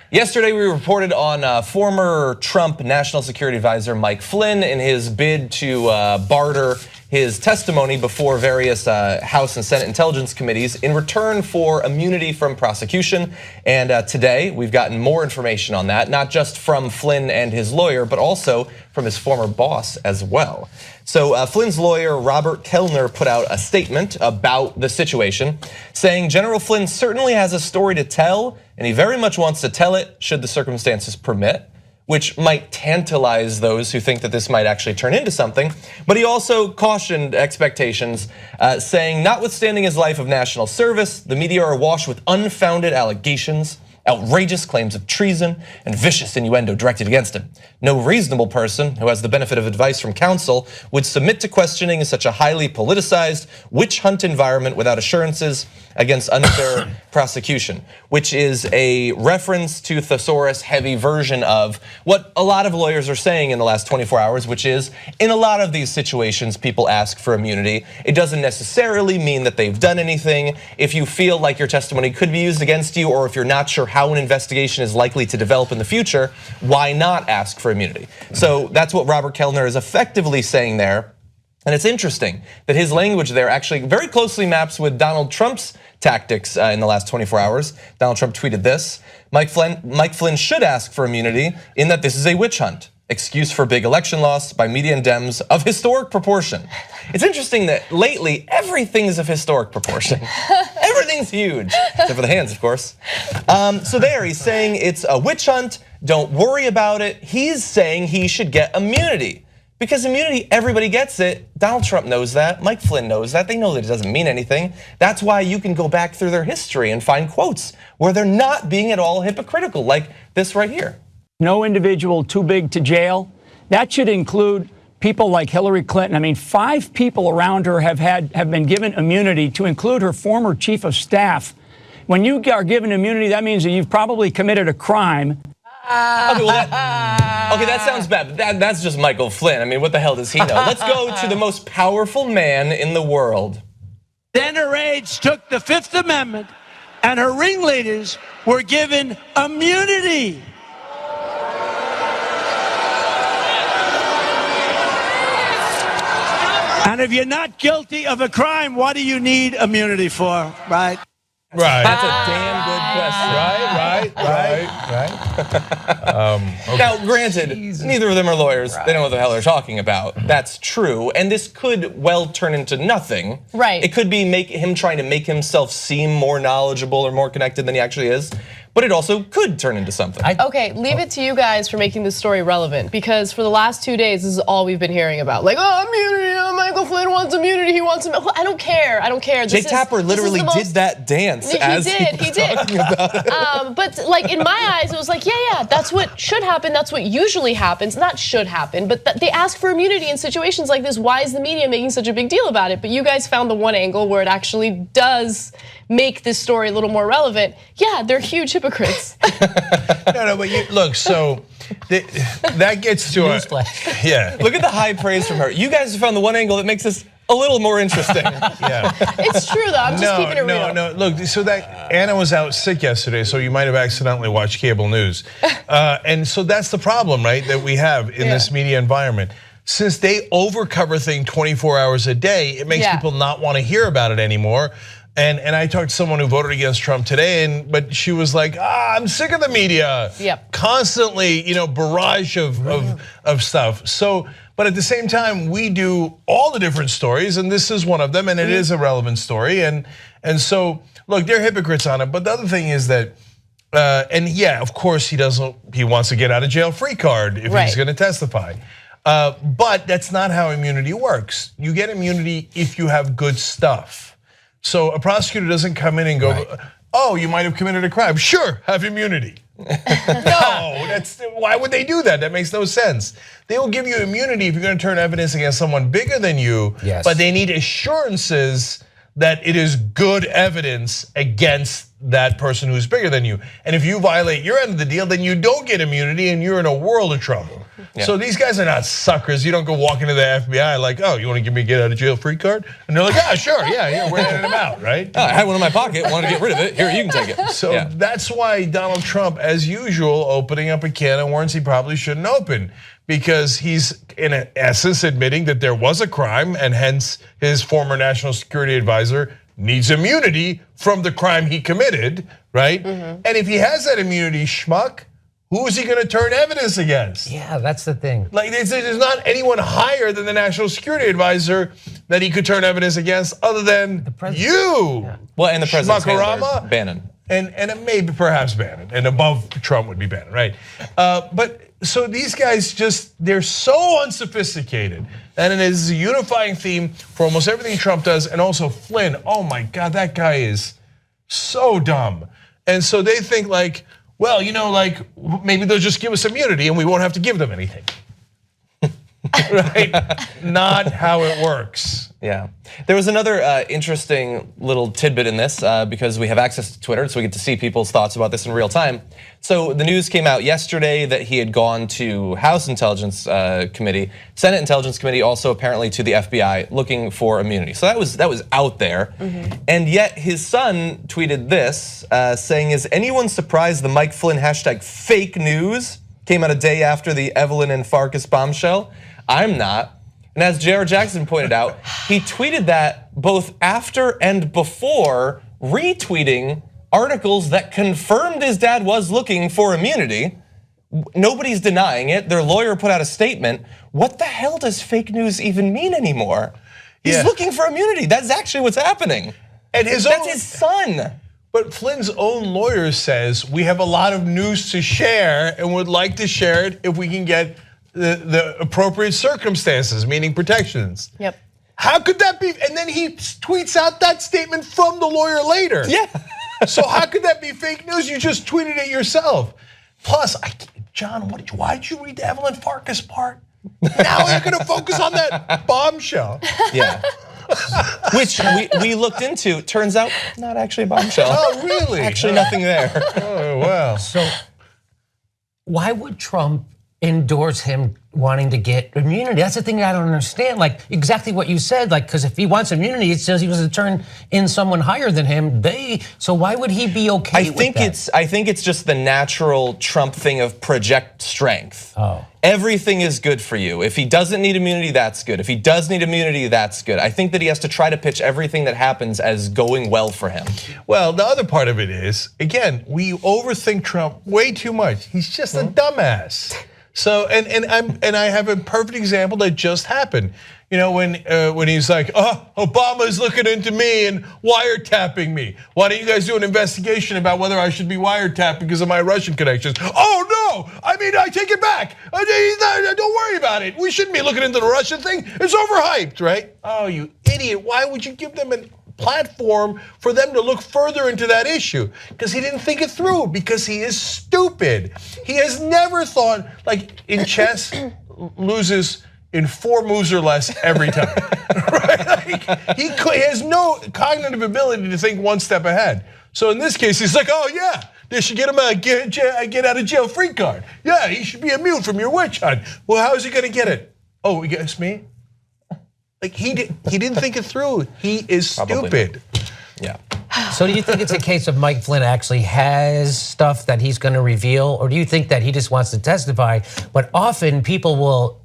Yesterday, we reported on former Trump National Security Advisor Mike Flynn in his bid to barter his testimony before various House and Senate Intelligence Committees in return for immunity from prosecution. And today, we've gotten more information on that, not just from Flynn and his lawyer, but also from his former boss as well. So Flynn's lawyer, Robert Kelner, put out a statement about the situation, saying General Flynn certainly has a story to tell, and he very much wants to tell it should the circumstances permit, which might tantalize those who think that this might actually turn into something. But he also cautioned expectations, saying notwithstanding his life of national service, the media are awash with unfounded allegations, outrageous claims of treason, and vicious innuendo directed against him. No reasonable person who has the benefit of advice from counsel would submit to questioning in such a highly politicized witch hunt environment without assurances against unfair prosecution, which is a reference to thesaurus heavy version of what a lot of lawyers are saying in the last 24 hours, which is in a lot of these situations, people ask for immunity. It doesn't necessarily mean that they've done anything. If you feel like your testimony could be used against you, or if you're not sure how an investigation is likely to develop in the future, why not ask for immunity? So that's what Robert Kelner is effectively saying there. And it's interesting that his language there actually very closely maps with Donald Trump's tactics in the last 24 hours. Donald Trump tweeted this: Mike Flynn should ask for immunity in that this is a witch hunt. Excuse for big election loss by media and Dems of historic proportion. It's interesting that lately everything is of historic proportion. Everything's huge, except for the hands, of course. So there, he's saying it's a witch hunt, don't worry about it. He's saying he should get immunity. Because immunity, everybody gets it. Donald Trump knows that, Mike Flynn knows that. They know that it doesn't mean anything. That's why you can go back through their history and find quotes where they're not being at all hypocritical, like this right here. No individual too big to jail. That should include people like Hillary Clinton. I mean, 5 people around her have been given immunity, to include her former chief of staff. When you are given immunity, that means that you've probably committed a crime. Okay, well that sounds bad, but that's just Michael Flynn. I mean, what the hell does he know? Let's go to the most powerful man in the world. Then her aides took the 5th Amendment and her ringleaders were given immunity. And if you're not guilty of a crime, what do you need immunity for, right? Right. That's a damn good question. Right. Now, granted, neither of them are lawyers. They don't know what the hell they're talking about. That's true, and this could well turn into nothing. Right. It could be him trying to make himself seem more knowledgeable or more connected than he actually is. But it also could turn into something. Okay, leave it to you guys for making this story relevant, because for the last 2 days, this is all we've been hearing about. Like, oh, immunity, Michael Flynn wants immunity, he wants immunity. I don't care, Jake Tapper literally did that dance as he was talking about it. But like in my eyes, it was like, yeah, that's what should happen, that's what usually happens. Not should happen, but they ask for immunity in situations like this. Why is the media making such a big deal about it? But you guys found the one angle where it actually does make this story a little more relevant. Yeah, they're huge hypocrites. No, but look, so that gets to a yeah. Look at the high praise from her. You guys have found the one angle that makes this a little more interesting. Yeah. It's true though, I'm just keeping it real. No, look, so that Anna was out sick yesterday, so you might have accidentally watched cable news. And so that's the problem, right, that we have in this media environment. Since they overcover things 24 hours a day, it makes people not want to hear about it anymore. And I talked to someone who voted against Trump today, but she was like, I'm sick of the media. Yep. Constantly, barrage of stuff. So, but at the same time, we do all the different stories, and this is one of them, and it is a relevant story. And so, look, they're hypocrites on it. But the other thing is that, and yeah, of course he wants to get out of jail free card if he's gonna testify. But that's not how immunity works. You get immunity if you have good stuff. So a prosecutor doesn't come in and go, oh, you might have committed a crime. Sure, have immunity. No, why would they do that? That makes no sense. They will give you immunity if you're gonna turn evidence against someone bigger than you, but they need assurances that it is good evidence against that person who's bigger than you. And if you violate your end of the deal, then you don't get immunity and you're in a world of trouble. Yeah. So these guys are not suckers. You don't go walk into the FBI like, oh, you want to give me a get out of jail free card? And they're like, yeah, sure, yeah, we're handing them out, right? I had one in my pocket, wanted to get rid of it. Here, you can take it. So that's why Donald Trump, as usual, opening up a can of worms he probably shouldn't open, because he's in essence admitting that there was a crime, and hence his former national security advisor needs immunity from the crime he committed, right? And if he has that immunity, schmuck, who is he going to turn evidence against? Yeah, that's the thing. Like, there's not anyone higher than the national security advisor that he could turn evidence against, other than you. Yeah. Well, and the president's handler, Schmuckarama. Bannon. And it may be perhaps Bannon, and above Trump would be Bannon, right? But so these guys they're so unsophisticated, and it is a unifying theme for almost everything Trump does, and also Flynn. Oh my God, that guy is so dumb. And so they think like, well, like maybe they'll just give us immunity and we won't have to give them anything. Right? Not how it works. Yeah. There was another interesting little tidbit in this because we have access to Twitter, so we get to see people's thoughts about this in real time. So the news came out yesterday that he had gone to House Intelligence Committee, Senate Intelligence Committee, also apparently to the FBI, looking for immunity. So that was out there. And yet his son tweeted this, saying, is anyone surprised the Mike Flynn hashtag fake news came out a day after the Evelyn and Farkas bombshell? I'm not. And as J.R. Jackson pointed out, he tweeted that both after and before retweeting articles that confirmed his dad was looking for immunity. Nobody's denying it. Their lawyer put out a statement. What the hell does fake news even mean anymore? He's looking for immunity. That's actually what's happening. And that's his son. But Flynn's own lawyer says we have a lot of news to share and would like to share it if we can get the appropriate circumstances, meaning protections. Yep. How could that be? And then he tweets out that statement from the lawyer later. Yeah. So how could that be fake news? You just tweeted it yourself. Plus, John, why'd you read the Evelyn Farkas part? Now you're gonna focus on that bombshell. Yeah. Which we looked into. Turns out, not actually a bombshell. Oh, really? Actually, nothing there. Oh, wow. So why would Trump endorse him wanting to get immunity? That's the thing I don't understand. Like exactly what you said. Like because if he wants immunity, it says he was to turn in someone higher than him. So why would he be okay with that? I think it's just the natural Trump thing of project strength. Oh. Everything is good for you. If he doesn't need immunity, that's good. If he does need immunity, that's good. I think that he has to try to pitch everything that happens as going well for him. Well, the other part of it is, again, we overthink Trump way too much. He's just a dumbass. So, and I have a perfect example that just happened. When he's like, oh, Obama's looking into me and wiretapping me. Why don't you guys do an investigation about whether I should be wiretapped because of my Russian connections? Oh no, I take it back. Don't worry about it. We shouldn't be looking into the Russian thing. It's overhyped, right? Oh, you idiot. Why would you give them a platform for them to look further into that issue? Because he didn't think it through, because he is stupid. He has never thought, like in chess, loses in 4 moves or less every time, right? Like, he has no cognitive ability to think one step ahead. So in this case, he's like, oh yeah, they should get him a get out of jail free card. Yeah, he should be immune from your witch hunt. Well, how is he gonna get it? Oh, you guess me? Like he didn't think it through. He is stupid. Yeah. So do you think it's a case of Mike Flynn actually has stuff that he's gonna reveal? Or do you think that he just wants to testify? But often people will,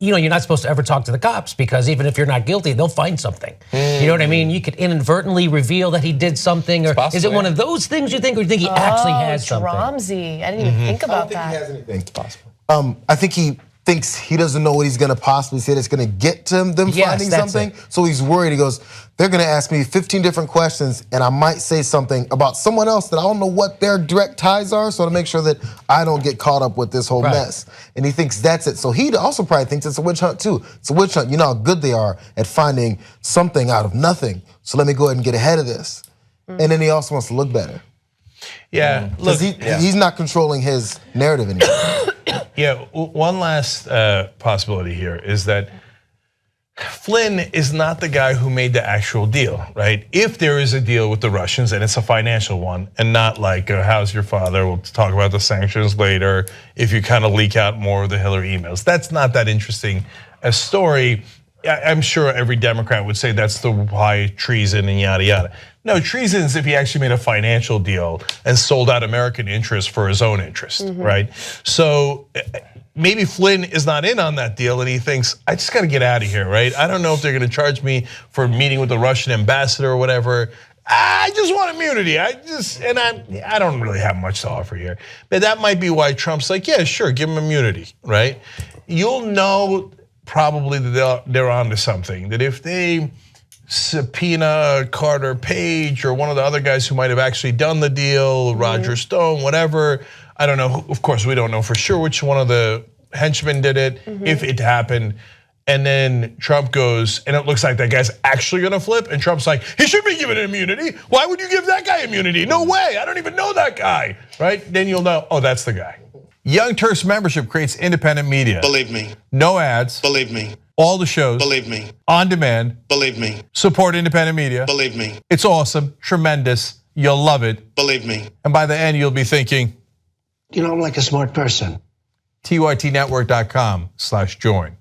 you're not supposed to ever talk to the cops because even if you're not guilty, they'll find something. You know what I mean? You could inadvertently reveal that he did something, or is it one of those things you think, or you think he actually has something? Ramsey, I didn't even think about that. I don't think he has anything. It's possible. I think he thinks he doesn't know what he's gonna possibly say that's gonna get to them finding something. So he's worried. He goes, they're gonna ask me 15 different questions and I might say something about someone else that I don't know what their direct ties are, so to make sure that I don't get caught up with this whole mess. And he thinks that's it. So he also probably thinks it's a witch hunt too. It's a witch hunt. You know how good they are at finding something out of nothing. So let me go ahead and get ahead of this. And then he also wants to look better. Yeah, look, he's not controlling his narrative anymore. Yeah, one last possibility here is that Flynn is not the guy who made the actual deal, right? If there is a deal with the Russians and it's a financial one and not like, how's your father? We'll talk about the sanctions later. If you kind of leak out more of the Hillary emails, that's not that interesting a story. I'm sure every Democrat would say that's the high treason and yada yada. No, treason is if he actually made a financial deal and sold out American interests for his own interest, right? So maybe Flynn is not in on that deal and he thinks, I just gotta get out of here, right? I don't know if they're gonna charge me for meeting with the Russian ambassador or whatever. I just want immunity. I don't really have much to offer here. But that might be why Trump's like, yeah, sure, give him immunity, right? You'll know probably that they're onto something, that if they subpoena Carter Page or one of the other guys who might have actually done the deal, Roger Stone, whatever, I don't know, of course we don't know for sure which one of the henchmen did it, if it happened, and then Trump goes, and it looks like that guy's actually gonna flip, and Trump's like, he should be given immunity, why would you give that guy immunity? No way, I don't even know that guy, right? Then you'll know, oh, that's the guy. Young Turks membership creates independent media. Believe me. No ads. Believe me. All the shows. Believe me. On demand. Believe me. Support independent media. Believe me. It's awesome, tremendous, you'll love it. Believe me. And by the end, you'll be thinking, I'm like a smart person. tytnetwork.com/join.